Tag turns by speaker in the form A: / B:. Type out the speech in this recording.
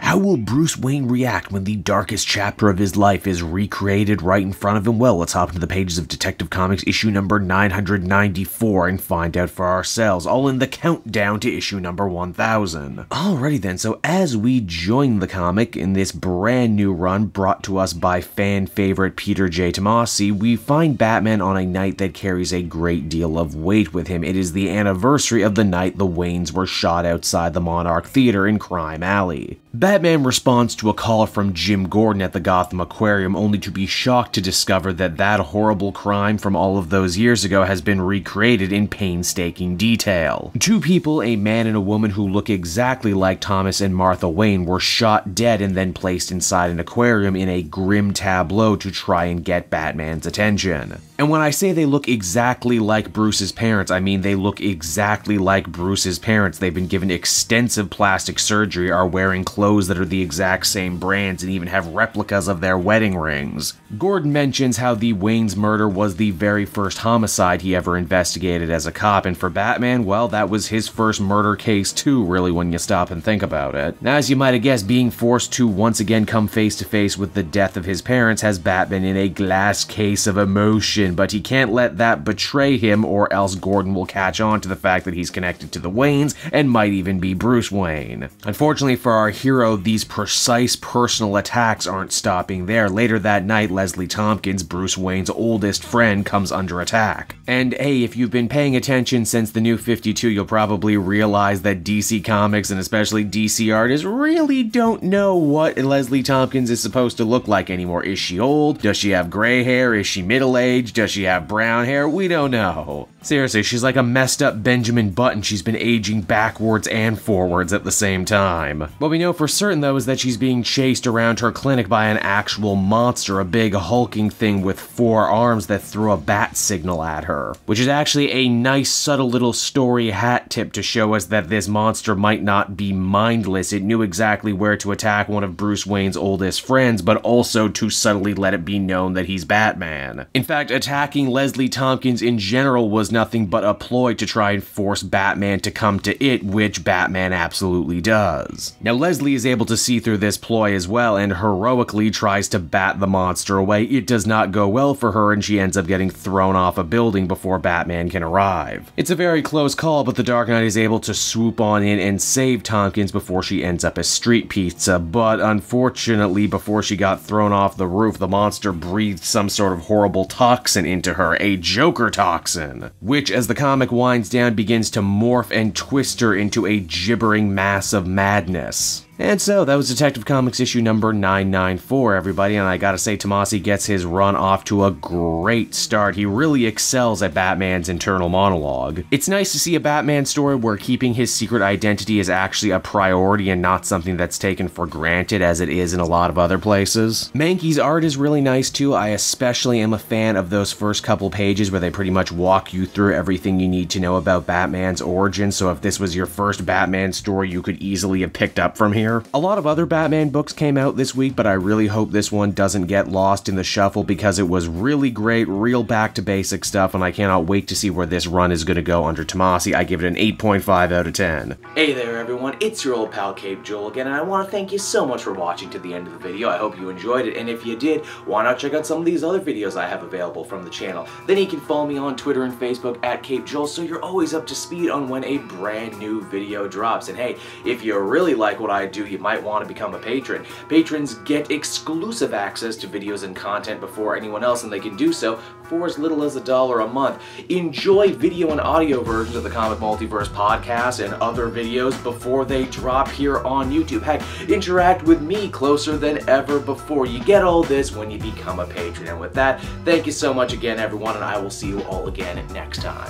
A: How will Bruce Wayne react when the darkest chapter of his life is recreated right in front of him? Well, let's hop into the pages of Detective Comics issue number 994 and find out for ourselves, all in the countdown to issue number 1000. Alrighty then, so as we join the comic in this brand new run brought to us by fan favorite Peter J. Tomasi, we find Batman on a night that carries a great deal of weight with him. It is the anniversary of the night the Waynes were shot outside the Monarch Theater in Crime Alley. Batman responds to a call from Jim Gordon at the Gotham Aquarium, only to be shocked to discover that that horrible crime from all of those years ago has been recreated in painstaking detail. Two people, a man and a woman who look exactly like Thomas and Martha Wayne, were shot dead and then placed inside an aquarium in a grim tableau to try and get Batman's attention. And when I say they look exactly like Bruce's parents, I mean they look exactly like Bruce's parents. They've been given extensive plastic surgery, are wearing clothes that are the exact same brands, and even have replicas of their wedding rings. Gordon mentions how the Wayne's murder was the very first homicide he ever investigated as a cop, and for Batman, well, that was his first murder case too, really, when you stop and think about it. Now, as you might have guessed, being forced to once again come face to face with the death of his parents has Batman in a glass case of emotion, but he can't let that betray him, or else Gordon will catch on to the fact that he's connected to the Waynes and might even be Bruce Wayne. Unfortunately for our hero, these precise personal attacks aren't stopping there. Later that night, Leslie Tompkins, Bruce Wayne's oldest friend, comes under attack. And hey, if you've been paying attention since the New 52, you'll probably realize that DC Comics, and especially DC artists, really don't know what Leslie Tompkins is supposed to look like anymore. Is she old? Does she have gray hair? Is she middle-aged? Does she have brown hair? We don't know. Seriously, she's like a messed up Benjamin Button. She's been aging backwards and forwards at the same time. What we know for certain, though, is that she's being chased around her clinic by an actual monster, a big hulking thing with 4 arms that throw a bat signal at her. Which is actually a nice, subtle little story hat tip to show us that this monster might not be mindless. It knew exactly where to attack one of Bruce Wayne's oldest friends, but also to subtly let it be known that he's Batman. In fact, attacking Leslie Tompkins in general was nothing but a ploy to try and force Batman to come to it, which Batman absolutely does. Now, Leslie is able to see through this ploy as well, and heroically tries to bat the monster away. It does not go well for her, and she ends up getting thrown off a building before Batman can arrive. It's a very close call, but the Dark Knight is able to swoop on in and save Tompkins before she ends up as street pizza, but unfortunately, before she got thrown off the roof, the monster breathed some sort of horrible toxin into her, a Joker toxin, which, as the comic winds down, begins to morph and twist her into a gibbering mass of madness. And so, that was Detective Comics issue number 994, everybody, and I gotta say, Tomasi gets his run off to a great start. He really excels at Batman's internal monologue. It's nice to see a Batman story where keeping his secret identity is actually a priority and not something that's taken for granted as it is in a lot of other places. Mahnke's art is really nice too. I especially am a fan of those first couple pages where they pretty much walk you through everything you need to know about Batman's origin, so if this was your first Batman story, you could easily have picked up from here. A lot of other Batman books came out this week, but I really hope this one doesn't get lost in the shuffle because it was really great, real back-to-basic stuff, and I cannot wait to see where this run is going to go under Tomasi. I give it an 8.5 out of 10. Hey there everyone, it's your old pal Cape Joel again, and I want to thank you so much for watching to the end of the video. I hope you enjoyed it, and if you did, why not check out some of these other videos I have available from the channel. Then you can follow me on Twitter and Facebook at Cape Joel, so you're always up to speed on when a brand new video drops. And hey, if you really like what I do, you might want to become a patron. Patrons get exclusive access to videos and content before anyone else, and they can do so for as little as $1 a month. Enjoy video and audio versions of the Comic Multiverse podcast and other videos before they drop here on YouTube. Heck, interact with me closer than ever before. You get all this when you become a patron. And with that, thank you so much again, everyone, and I will see you all again next time.